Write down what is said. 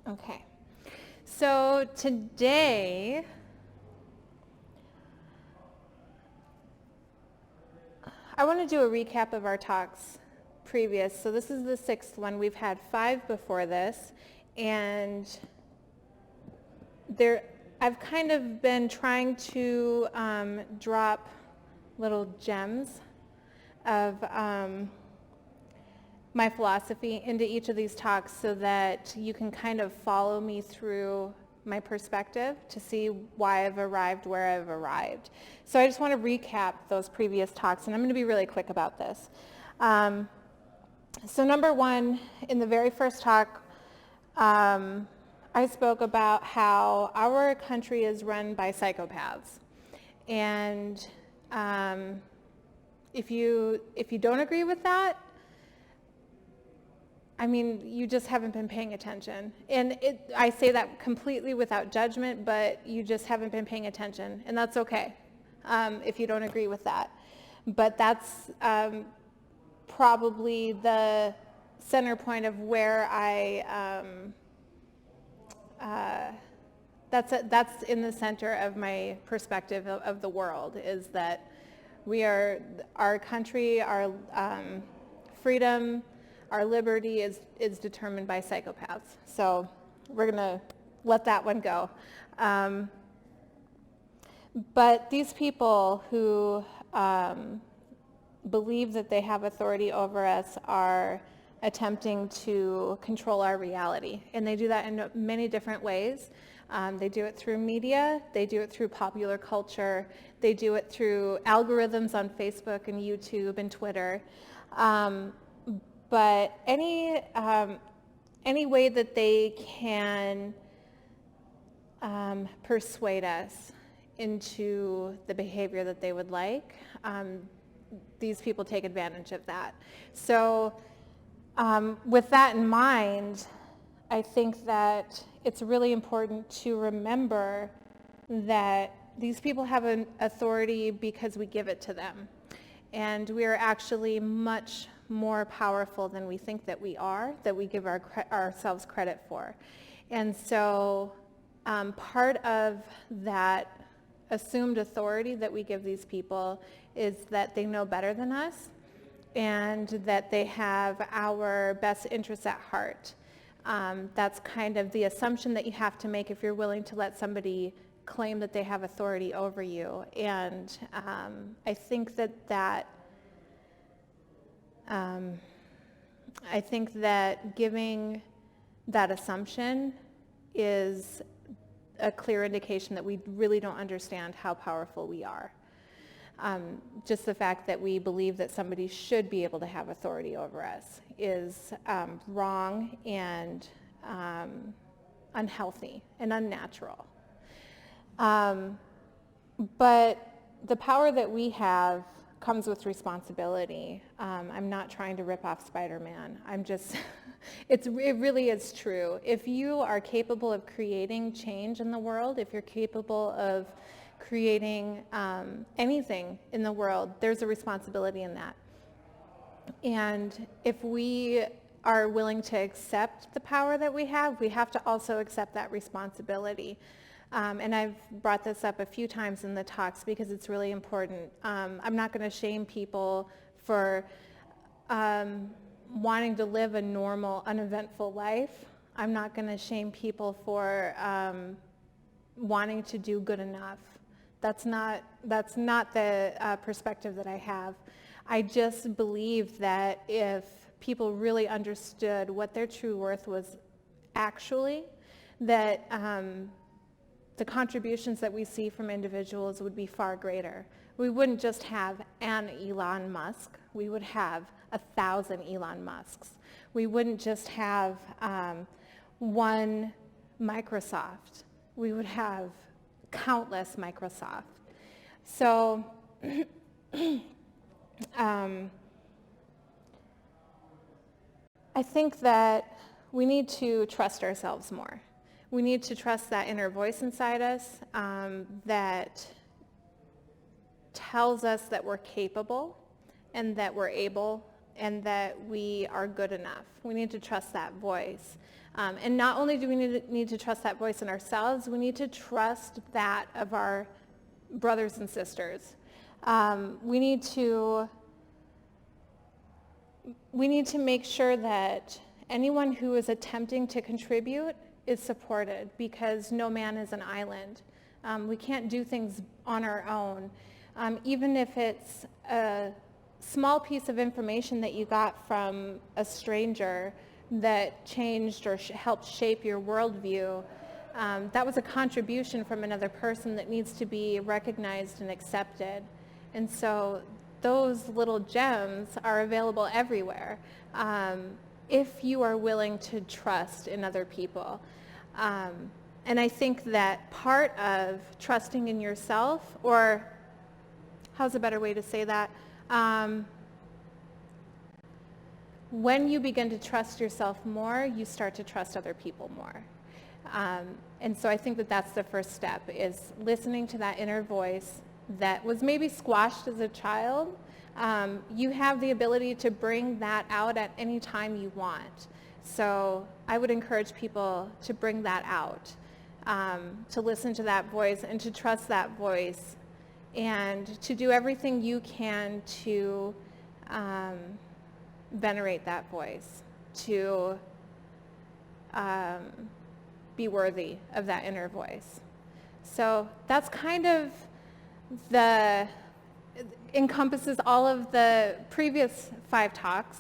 Okay. So today, I want to do a recap of our talks previous. So this is the 6th one. We've had 5 before this, and I've kind of been trying to drop little gems of my philosophy into each of these talks so that you can kind of follow me through my perspective to see why I've arrived where I've arrived. So I just want to recap those previous talks, and I'm going to be really quick about this. So number 1, in the very first talk, I spoke about how our country is run by psychopaths. And if you don't agree with that, I mean, you just haven't been paying attention. And I say that completely without judgment, but you just haven't been paying attention. And that's okay if you don't agree with that. But that's probably the center point of where that's in the center of my perspective of the world, is that our country, our freedom, our liberty is determined by psychopaths. So we're going to let that one go. But these people who believe that they have authority over us are attempting to control our reality. And they do that in many different ways. They do it through media. They do it through popular culture. They do it through algorithms on Facebook and YouTube and Twitter. But any way that they can persuade us into the behavior that they would like, these people take advantage of that. So with that in mind, I think that it's really important to remember that these people have an authority because we give it to them. And we are actually much more powerful than we think that we are, that we give ourselves credit for. And so part of that assumed authority that we give these people is that they know better than us and that they have our best interests at heart. That's kind of the assumption that you have to make if you're willing to let somebody claim that they have authority over you. And I think that giving that assumption is a clear indication that we really don't understand how powerful we are. Just the fact that we believe that somebody should be able to have authority over us is wrong and unhealthy and unnatural. But the power that we have comes with responsibility. I'm not trying to rip off Spider-Man. It really is true. If you are capable of creating change in the world, if you're capable of creating anything in the world, there's a responsibility in that. And if we are willing to accept the power that we have to also accept that responsibility. And I've brought this up a few times in the talks because it's really important. I'm not going to shame people for wanting to live a normal, uneventful life. I'm not going to shame people for wanting to do good enough. That's not the perspective that I have. I just believe that if people really understood what their true worth was actually, that the contributions that we see from individuals would be far greater. We wouldn't just have an Elon Musk. We would have 1,000 Elon Musks. We wouldn't just have one Microsoft. We would have countless Microsoft. So I think that we need to trust ourselves more. We need to trust that inner voice inside us that tells us that we're capable and that we're able and that we are good enough. We need to trust that voice. And not only do we need to trust that voice in ourselves, we need to trust that of our brothers and sisters. We need to make sure that anyone who is attempting to contribute is supported, because no man is an island. We can't do things on our own. Even if it's a small piece of information that you got from a stranger that changed or helped shape your worldview, that was a contribution from another person that needs to be recognized and accepted. And so those little gems are available everywhere if you are willing to trust in other people. And I think that part of trusting in yourself, or how's a better way to say that? When you begin to trust yourself more, you start to trust other people more. And so I think that that's the first step, is listening to that inner voice that was maybe squashed as a child. You have the ability to bring that out at any time you want. So I would encourage people to bring that out, to listen to that voice and to trust that voice, and to do everything you can to venerate that voice, to be worthy of that inner voice. So that's kind of encompasses all of the previous 5 talks.